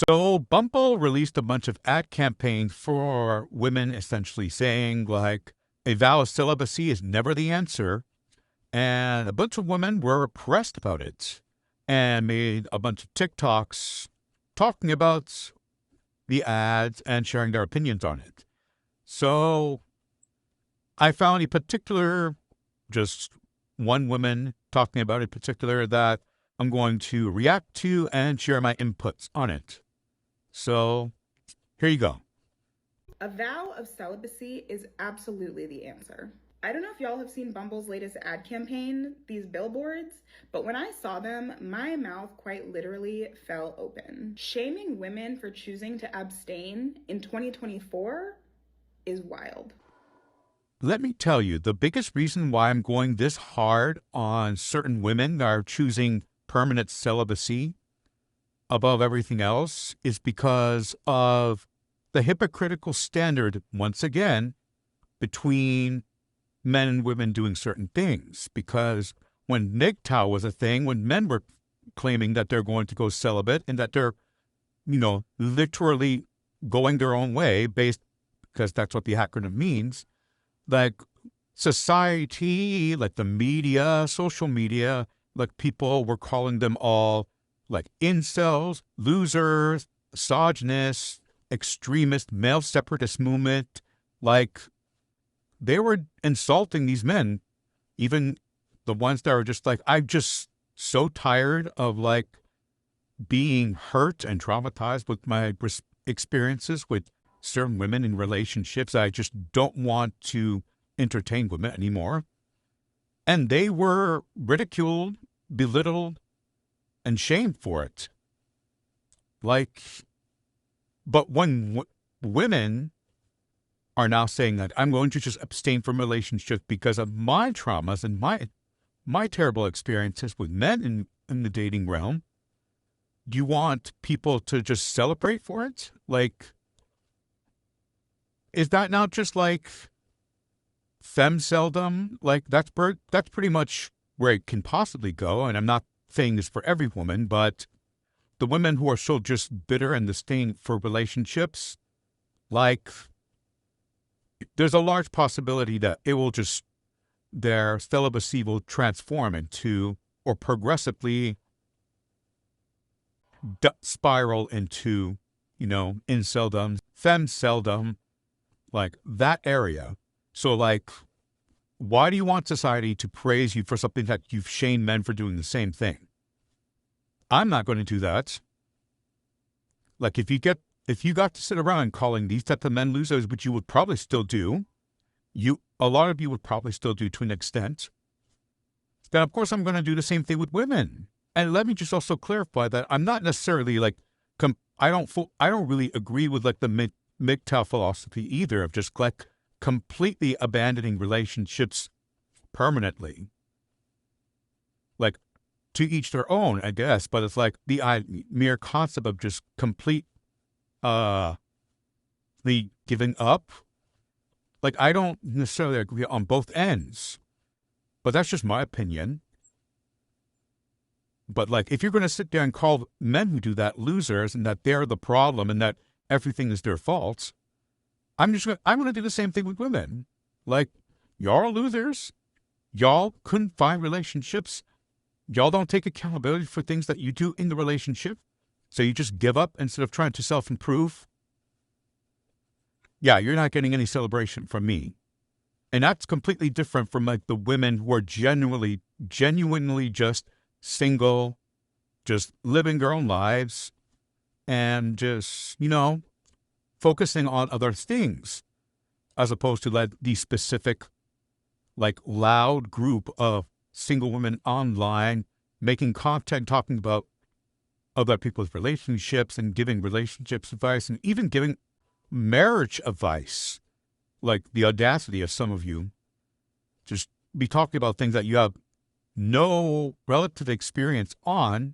So Bumble released a bunch of ad campaigns for women essentially saying like a vow of celibacy is never the answer. And a bunch of women were pressed about it and made a bunch of TikToks talking about the ads and sharing their opinions on it. So I found a particular, just one woman talking about a particular that I'm going to react to and share my inputs on it. So here you go. A vow of celibacy is absolutely the answer. I don't know if y'all have seen Bumble's latest ad campaign, these billboards, but when I saw them, my mouth quite literally fell open. Shaming women for choosing to abstain in 2024 is wild. Let me tell you, the biggest reason why I'm going this hard on certain women that are choosing permanent celibacy above everything else is because of the hypocritical standard, once again, between men and women doing certain things. Because when MGTOW was a thing, when men were claiming that they're going to go celibate and that they're, literally going their own way based, because that's what the acronym means, like society, like the media, social media, like people were calling them all like incels, losers, misogynists, extremist, male separatist movement. Like they were insulting these men, even the ones that are just like, I'm just so tired of like being hurt and traumatized with my experiences with certain women in relationships. I just don't want to entertain women anymore. And they were ridiculed, belittled, and shamed for it. Like, but when women are now saying that I'm going to just abstain from relationships because of my traumas and my terrible experiences with men in the dating realm, do you want people to just celebrate for it? Like, is that not just like femceldom? Like that's pretty much where it can possibly go. And I'm not saying this for every woman, but the women who are so just bitter and disdain for relationships, like there's a large possibility that it will just their celibacy will transform into or progressively spiral into, inceldom, femceldom, like that area. So, like, why do you want society to praise you for something that you've shamed men for doing the same thing? I'm not going to do that. Like, if you got to sit around calling these type of men losers, which you would probably still do, a lot of you would probably still do to an extent, then of course I'm going to do the same thing with women. And let me just also clarify that I'm not necessarily like, I don't really agree with like the MGTOW philosophy either of just like completely abandoning relationships permanently. Like to each their own, I guess, but it's like the mere concept of just complete the giving up. Like I don't necessarily agree on both ends, but that's just my opinion. But like if you're going to sit there and call men who do that losers and that they're the problem and that everything is their fault, I'm going to do the same thing with women. Like y'all are losers. Y'all couldn't find relationships. Y'all don't take accountability for things that you do in the relationship. So you just give up instead of trying to self-improve. Yeah, you're not getting any celebration from me. And that's completely different from like the women who are genuinely just single, just living their own lives and just, focusing on other things as opposed to like the specific, like loud group of single women online making content talking about other people's relationships and giving relationships advice and even giving marriage advice. Like the audacity of some of you just be talking about things that you have no relative experience on.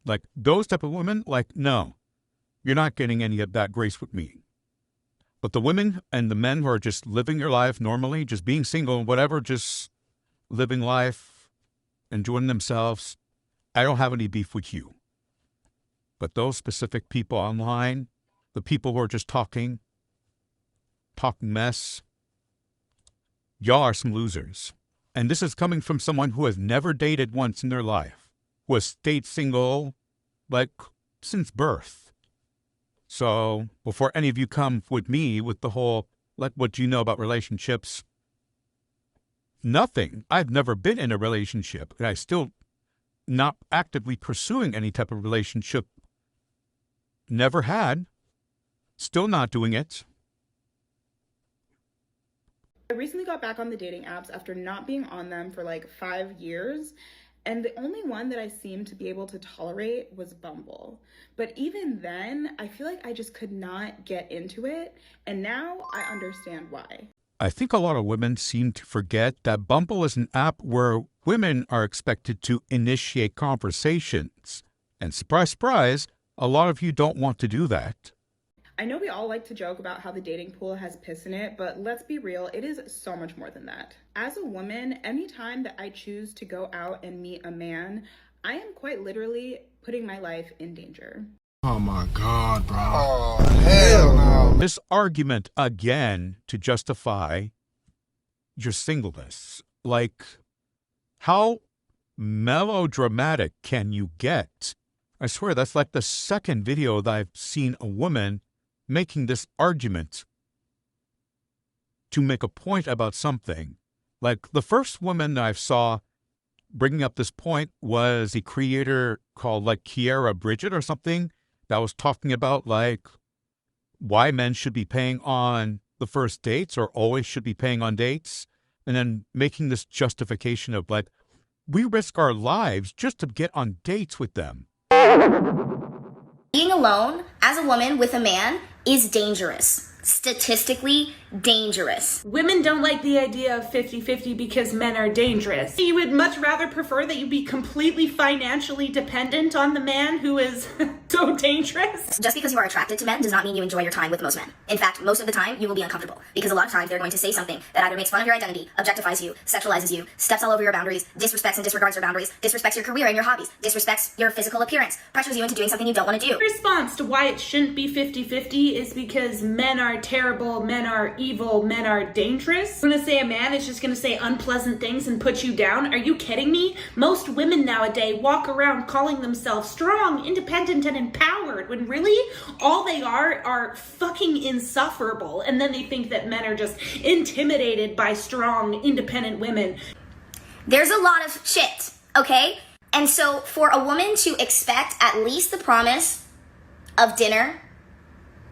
Like those type of women, like, no, you're not getting any of that grace with me. But the women and the men who are just living their life normally, just being single and whatever, just living life, enjoying themselves, I don't have any beef with you. But those specific people online, the people who are just talking mess, y'all are some losers. And this is coming from someone who has never dated once in their life, who has stayed single, like, since birth. So before any of you come with me with the whole, like, what do you know about relationships? Nothing. I've never been in a relationship, and I still not actively pursuing any type of relationship. Never had. Still not doing it. I recently got back on the dating apps after not being on them for like 5 years, and the only one that I seemed to be able to tolerate was Bumble. But even then, I feel like I just could not get into it, and now I understand why. I think a lot of women seem to forget that Bumble is an app where women are expected to initiate conversations. And surprise, surprise, a lot of you don't want to do that. I know we all like to joke about how the dating pool has piss in it, but let's be real, it is so much more than that. As a woman, anytime that I choose to go out and meet a man, I am quite literally putting my life in danger. Oh my God, bro. Oh, hell no. This argument again to justify your singleness. Like, how melodramatic can you get? I swear that's like the second video that I've seen a woman making this argument to make a point about something. Like, the first woman that I saw bringing up this point was a creator called like Kiara Bridget or something that was talking about like why men should be paying on the first dates or always should be paying on dates, and then making this justification of like, we risk our lives just to get on dates with them. Being alone as a woman with a man is dangerous. Statistically dangerous. Women don't like the idea of 50-50 because men are dangerous. You would much rather prefer that you be completely financially dependent on the man who is so dangerous. Just because you are attracted to men does not mean you enjoy your time with most men. In fact, most of the time you will be uncomfortable because a lot of times they're going to say something that either makes fun of your identity, objectifies you, sexualizes you, steps all over your boundaries, disrespects and disregards your boundaries, disrespects your career and your hobbies, disrespects your physical appearance, pressures you into doing something you don't want to do. The response to why it shouldn't be 50-50 is because men are terrible, men are evil, men are dangerous. I'm gonna say a man is just gonna say unpleasant things and put you down. Are you kidding me? Most women nowadays walk around calling themselves strong, independent, and empowered when really all they are fucking insufferable. And then they think that men are just intimidated by strong, independent women. There's a lot of shit, okay? And so for a woman to expect at least the promise of dinner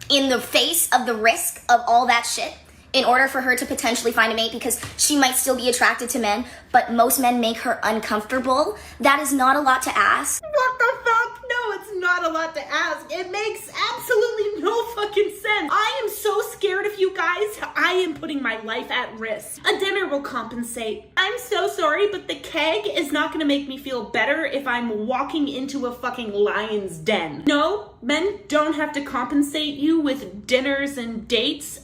in the face of the risk of all that shit in order for her to potentially find a mate, because she might still be attracted to men, but most men make her uncomfortable, that is not a lot to ask. What the fuck? No, it's not a lot to ask. It makes absolutely no fucking sense. I am so scared of you guys. I am putting my life at risk. A dinner will compensate. I'm so sorry, but the keg is not gonna make me feel better if I'm walking into a fucking lion's den. No, men don't have to compensate you with dinners and dates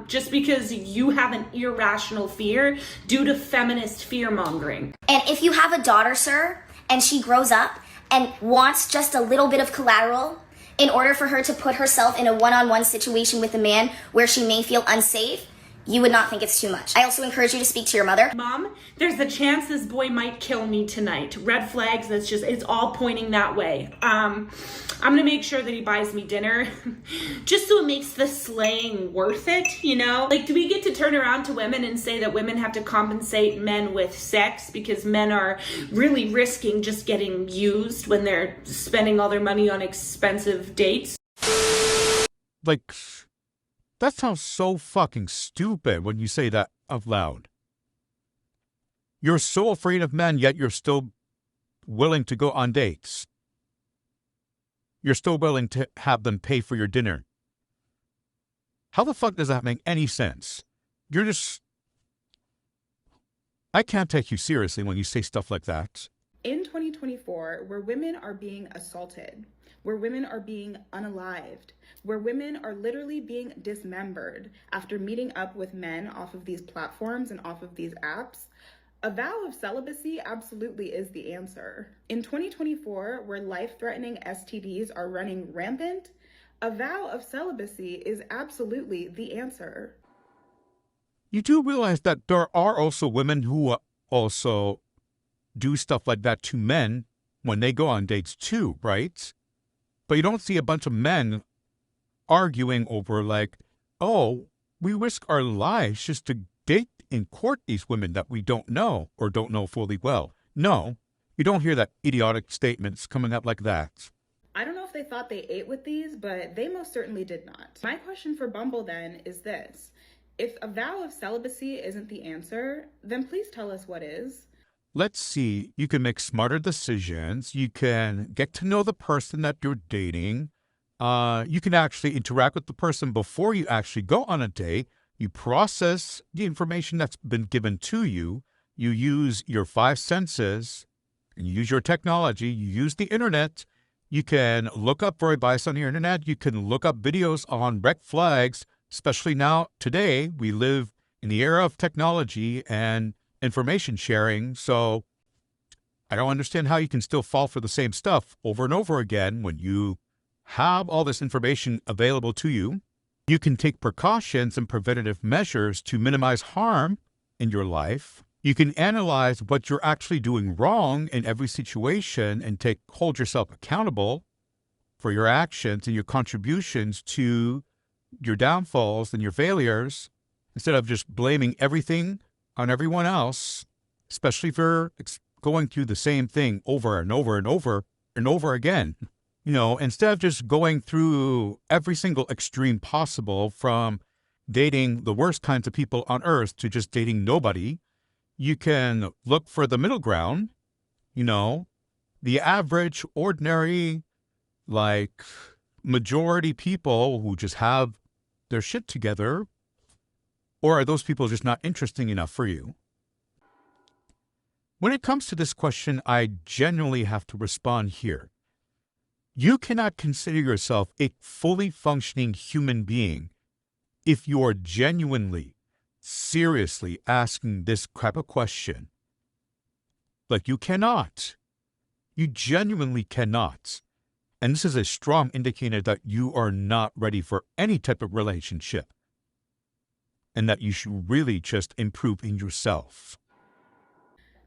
just because you have an irrational fear due to feminist fear-mongering. And if you have a daughter, sir, and she grows up and wants just a little bit of collateral in order for her to put herself in a one-on-one situation with a man where she may feel unsafe, you would not think it's too much. I also encourage you to speak to your mother. Mom, there's a chance this boy might kill me tonight. Red flags, it's all pointing that way. I'm gonna make sure that he buys me dinner just so it makes the slaying worth it, you know? Like, do we get to turn around to women and say that women have to compensate men with sex because men are really risking just getting used when they're spending all their money on expensive dates? Like, that sounds so fucking stupid when you say that out loud. You're so afraid of men, yet you're still willing to go on dates. You're still willing to have them pay for your dinner. How the fuck does that make any sense? You're just... I can't take you seriously when you say stuff like that. In 2024, where women are being assaulted, where women are being unalived, where women are literally being dismembered after meeting up with men off of these platforms and off of these apps, A vow of celibacy absolutely is the answer. In 2024, where life-threatening STDs are running rampant, a vow of celibacy is absolutely the answer. You do realize that there are also women who also do stuff like that to men when they go on dates too, right? But you don't see a bunch of men arguing over like, oh, we risk our lives just to date and court these women that we don't know or don't know fully well. No, you don't hear that idiotic statements coming up like that. I don't know if they thought they ate with these, but they most certainly did not. My question for Bumble then is this. If a vow of celibacy isn't the answer, then please tell us what is. Let's see, you can make smarter decisions. You can get to know the person that you're dating. You can actually interact with the person before you actually go on a date. You process the information that's been given to you. You use your five senses, and you use your technology. You use the internet. You can look up for advice on the internet. You can look up videos on red flags, especially now, today, we live in the era of technology and information sharing. So I don't understand how you can still fall for the same stuff over and over again when you have all this information available to you. You can take precautions and preventative measures to minimize harm in your life. You can analyze what you're actually doing wrong in every situation and hold yourself accountable for your actions and your contributions to your downfalls and your failures, instead of just blaming everything on everyone else, especially if you're going through the same thing over and over and over and over again. You know, instead of just going through every single extreme possible, from dating the worst kinds of people on earth to just dating nobody, you can look for the middle ground, you know, the average, ordinary, like, majority people who just have their shit together. Or are those people just not interesting enough for you? When it comes to this question, I genuinely have to respond here. You cannot consider yourself a fully functioning human being if you are genuinely, seriously asking this type of question. Like, you cannot. You genuinely cannot. And this is a strong indicator that you are not ready for any type of relationship, and that you should really just improve in yourself.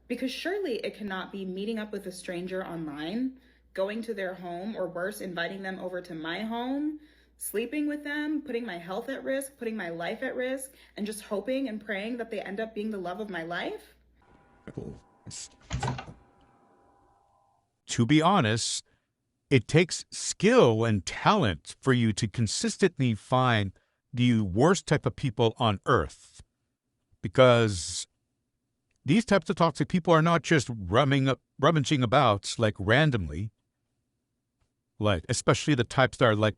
Because surely it cannot be meeting up with a stranger online, going to their home, or worse, inviting them over to my home, sleeping with them, putting my health at risk, putting my life at risk, and just hoping and praying that they end up being the love of my life? To be honest, it takes skill and talent for you to consistently find the worst type of people on earth, because these types of toxic people are not just rummaging about like randomly, like especially the types that are like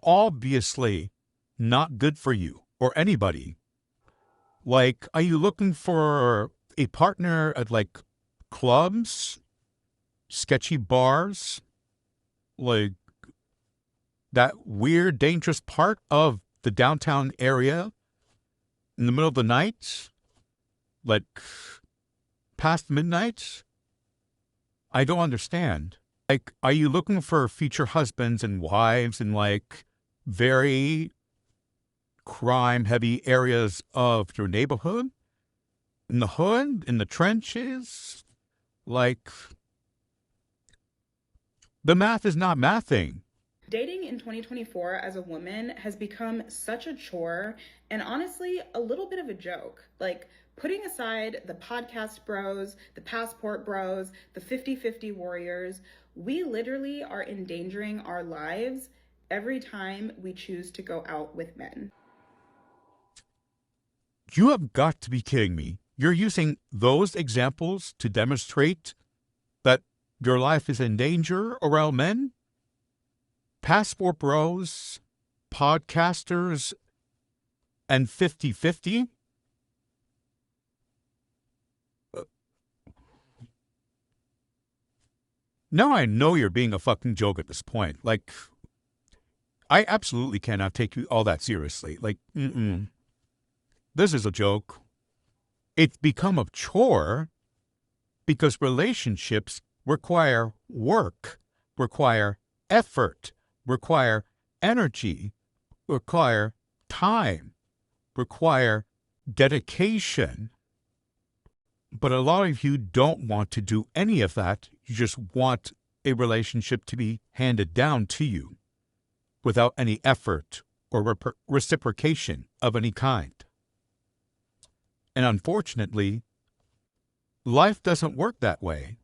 obviously not good for you or anybody. Like, are you looking for a partner at like clubs, sketchy bars, like that weird, dangerous part of the downtown area in the middle of the night, like past midnight? I don't understand. Like, are you looking for future husbands and wives in like very crime-heavy areas of your neighborhood? In the hood? In the trenches? Like, the math is not mathing. Dating in 2024 as a woman has become such a chore and honestly a little bit of a joke. Like, putting aside the podcast bros, the passport bros, the 50-50 warriors, we literally are endangering our lives every time we choose to go out with men. You have got to be kidding me. You're using those examples to demonstrate that your life is in danger around men? Passport bros, podcasters, and 50-50? Now I know you're being a fucking joke at this point. Like, I absolutely cannot take you all that seriously. Like, this is a joke. It's become a chore because relationships require work, require effort, require energy, require time, require dedication. But a lot of you don't want to do any of that. You just want a relationship to be handed down to you without any effort or reciprocation of any kind. And unfortunately, life doesn't work that way.